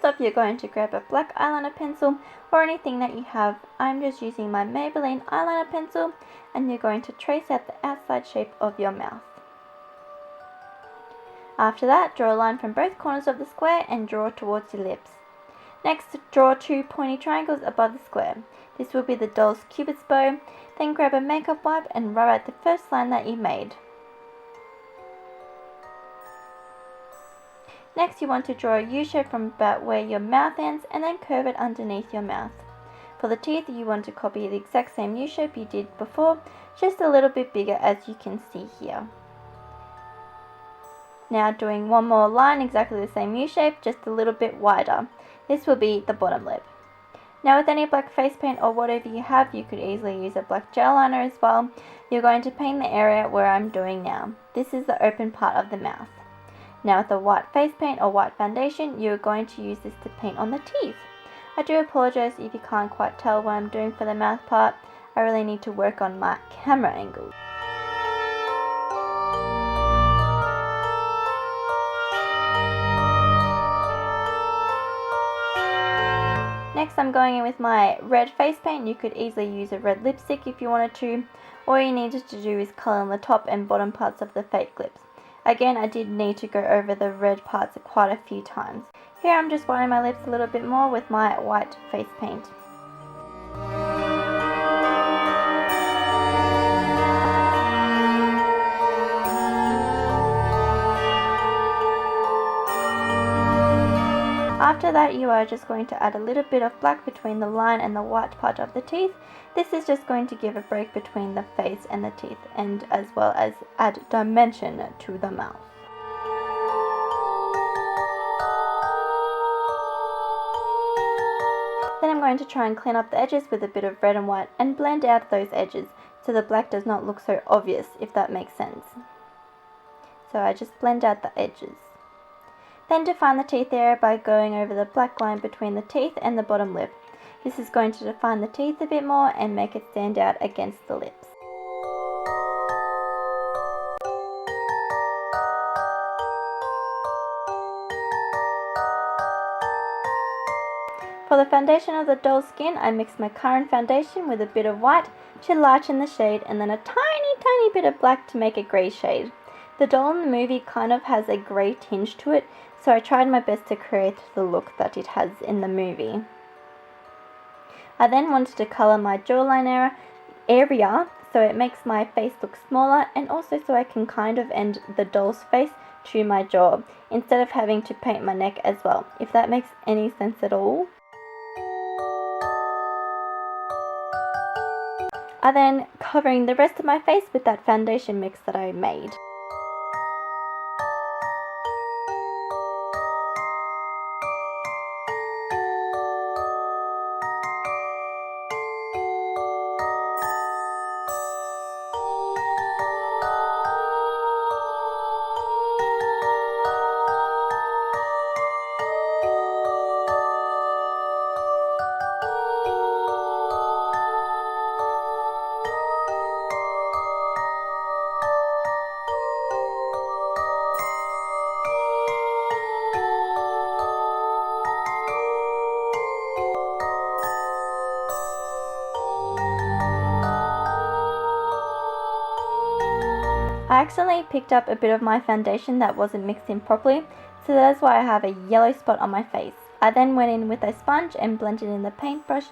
off, you're going to grab a black eyeliner pencil or anything that you have. I'm just using my Maybelline eyeliner pencil, and you're going to trace out the outside shape of your mouth. After that, draw a line from both corners of the square and draw towards your lips. Next, draw 2 pointy triangles above the square. This will be the doll's cupid's bow. Then grab a makeup wipe and rub out the first line that you made. Next, you want to draw a U shape from about where your mouth ends and then curve it underneath your mouth. For the teeth, you want to copy the exact same U shape you did before, just a little bit bigger, as you can see here. Now doing one more line, exactly the same U shape, just a little bit wider. This will be the bottom lip. Now with any black face paint or whatever you have, you could easily use a black gel liner as well. You're going to paint the area where I'm doing now. This is the open part of the mouth. Now with a white face paint or white foundation, you're going to use this to paint on the teeth. I do apologize if you can't quite tell what I'm doing for the mouth part. I really need to work on my camera angles. Next, I'm going in with my red face paint. You could easily use a red lipstick if you wanted to. All you needed to do is colour in the top and bottom parts of the fake lips. Again, I did need to go over the red parts quite a few times. Here I'm just whitening my lips a little bit more with my white face paint. After that, you are just going to add a little bit of black between the line and the white part of the teeth. This is just going to give a break between the face and the teeth, and as well as add dimension to the mouth. Then I'm going to try and clean up the edges with a bit of red and white and blend out those edges so the black does not look so obvious, if that makes sense. So I just blend out the edges. Then define the teeth area by going over the black line between the teeth and the bottom lip. This is going to define the teeth a bit more and make it stand out against the lips. For the foundation of the doll's skin, I mixed my current foundation with a bit of white to lighten the shade, and then a tiny bit of black to make a grey shade. The doll in the movie kind of has a grey tinge to it, so I tried my best to create the look that it has in the movie. I then wanted to colour my jawline area so it makes my face look smaller, and also so I can kind of end the doll's face to my jaw instead of having to paint my neck as well, if that makes any sense at all. I then covering the rest of my face with that foundation mix that I made. I accidentally picked up a bit of my foundation that wasn't mixed in properly, so that's why I have a yellow spot on my face. I then went in with a sponge and blended in the paintbrush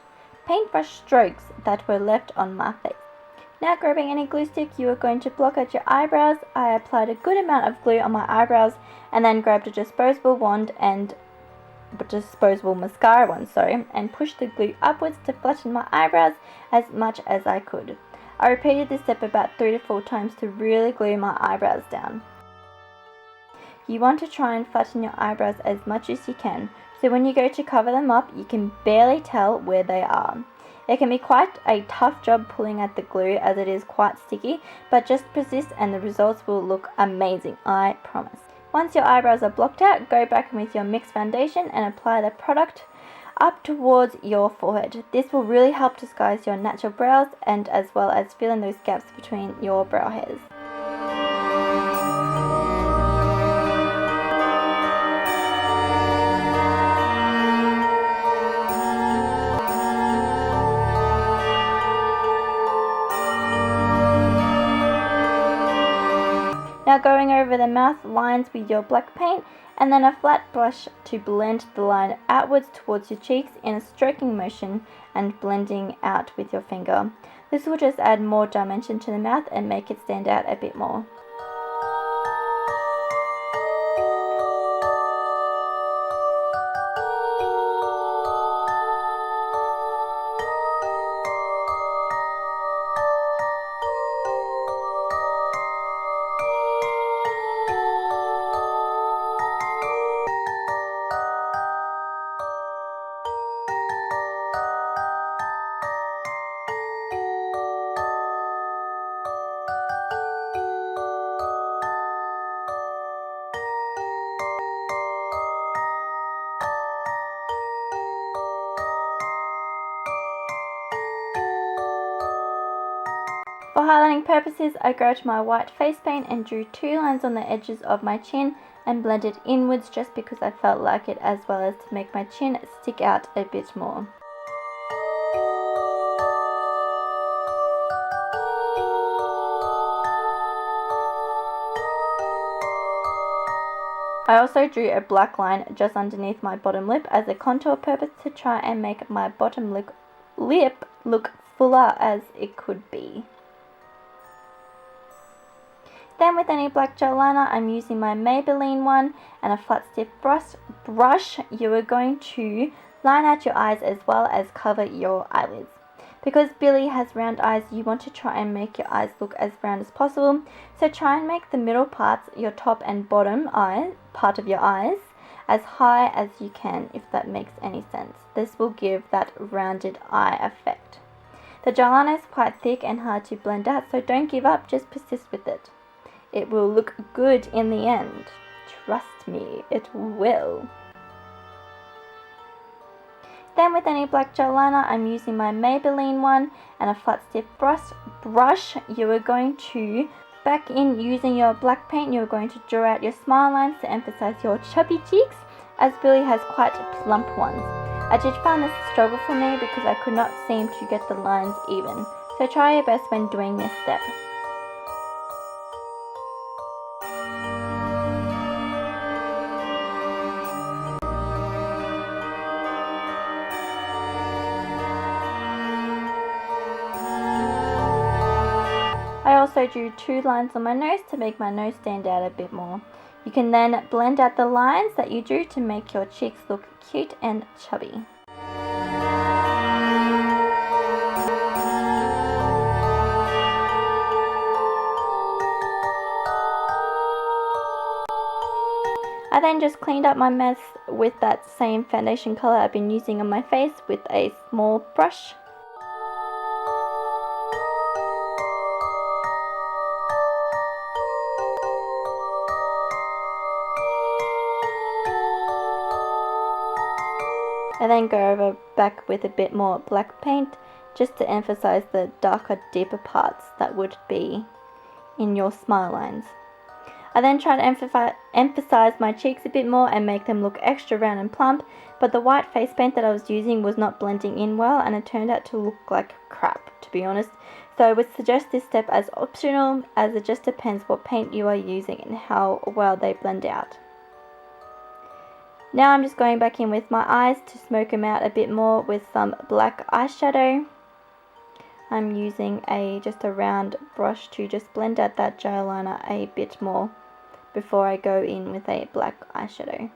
strokes that were left on my face. Now grabbing any glue stick, you are going to block out your eyebrows. I applied a good amount of glue on my eyebrows and then grabbed a disposable mascara wand, and pushed the glue upwards to flatten my eyebrows as much as I could. I repeated this step about 3 to 4 times to really glue my eyebrows down. You want to try and flatten your eyebrows as much as you can, so when you go to cover them up, you can barely tell where they are. It can be quite a tough job pulling at the glue as it is quite sticky, but just persist and the results will look amazing, I promise. Once your eyebrows are blocked out, go back in with your mixed foundation and apply the product up towards your forehead. This will really help disguise your natural brows and as well as fill in those gaps between your brow hairs. going over the mouth lines with your black paint, and then a flat brush to blend the line outwards towards your cheeks in a stroking motion and blending out with your finger. This will just add more dimension to the mouth and make it stand out a bit more. For highlighting purposes, I grabbed my white face paint and drew 2 lines on the edges of my chin and blended inwards just because I felt like it, as well as to make my chin stick out a bit more. I also drew a black line just underneath my bottom lip as a contour purpose to try and make my bottom lip look fuller as it could be. Then with any black gel liner, I'm using my Maybelline one and a flat stiff brush. You are going to line out your eyes as well as cover your eyelids. Because Billy has round eyes, you want to try and make your eyes look as round as possible. So try and make the middle parts, your top and bottom part of your eyes, as high as you can, if that makes any sense. This will give that rounded eye effect. The gel liner is quite thick and hard to blend out, so don't give up, just persist with it. It will look good in the end. Trust me, it will. Then with any black gel liner, I'm using my Maybelline one and a flat stiff brush. You are going to, back in using your black paint, you're going to draw out your smile lines to emphasize your chubby cheeks, as Billy has quite plump ones. I did find this a struggle for me because I could not seem to get the lines even. So try your best when doing this step. I also drew 2 lines on my nose to make my nose stand out a bit more. You can then blend out the lines that you drew to make your cheeks look cute and chubby. I then just cleaned up my mess with that same foundation color I've been using on my face with a small brush. I then go back with a bit more black paint just to emphasize the darker, deeper parts that would be in your smile lines. I then try to emphasize my cheeks a bit more and make them look extra round and plump, but the white face paint that I was using was not blending in well and it turned out to look like crap, to be honest. So I would suggest this step as optional, as it just depends what paint you are using and how well they blend out. Now I'm just going back in with my eyes to smoke them out a bit more with some black eyeshadow. I'm using just a round brush to just blend out that gel liner a bit more before I go in with a black eyeshadow.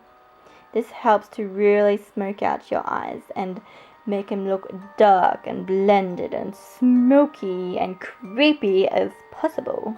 This helps to really smoke out your eyes and make them look dark and blended and smoky and creepy as possible.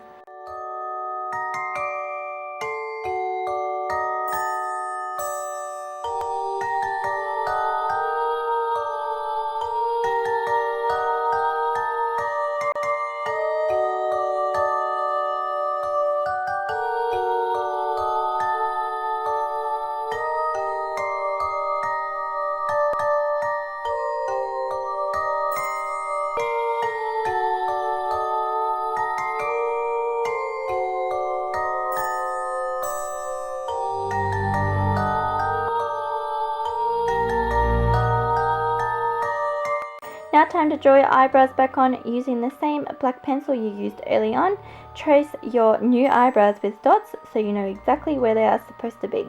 Now time to draw your eyebrows back on using the same black pencil you used early on. Trace your new eyebrows with dots so you know exactly where they are supposed to be.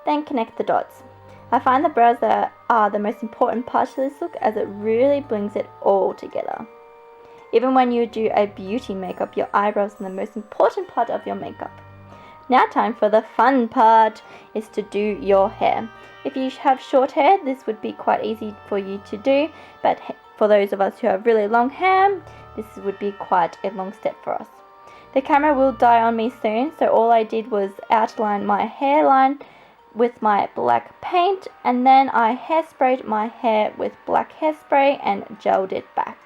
Then connect the dots. I find the brows that are the most important part to this look, as it really brings it all together. Even when you do a beauty makeup, your eyebrows are the most important part of your makeup. Now time for the fun part, is to do your hair. If you have short hair, this would be quite easy for you to do, but for those of us who have really long hair, this would be quite a long step for us. The camera will die on me soon, so all I did was outline my hairline with my black paint, and then I hairsprayed my hair with black hairspray and gelled it back.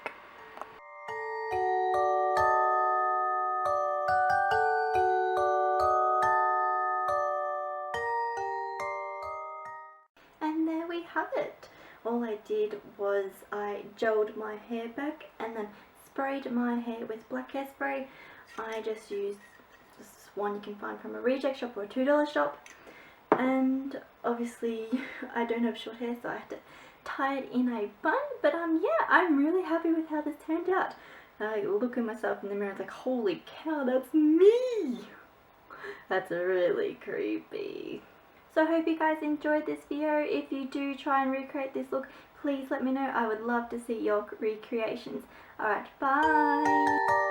And there we have it. All I did was I gelled my hair back and then sprayed my hair with black hairspray. I just used this one you can find from a reject shop or a $2 shop. And obviously I don't have short hair, so I had to tie it in a bun. But yeah, I'm really happy with how this turned out. I look at myself in the mirror like, holy cow, that's me! That's really creepy. So I hope you guys enjoyed this video. If you do try and recreate this look, please let me know. I would love to see your recreations. Alright, bye!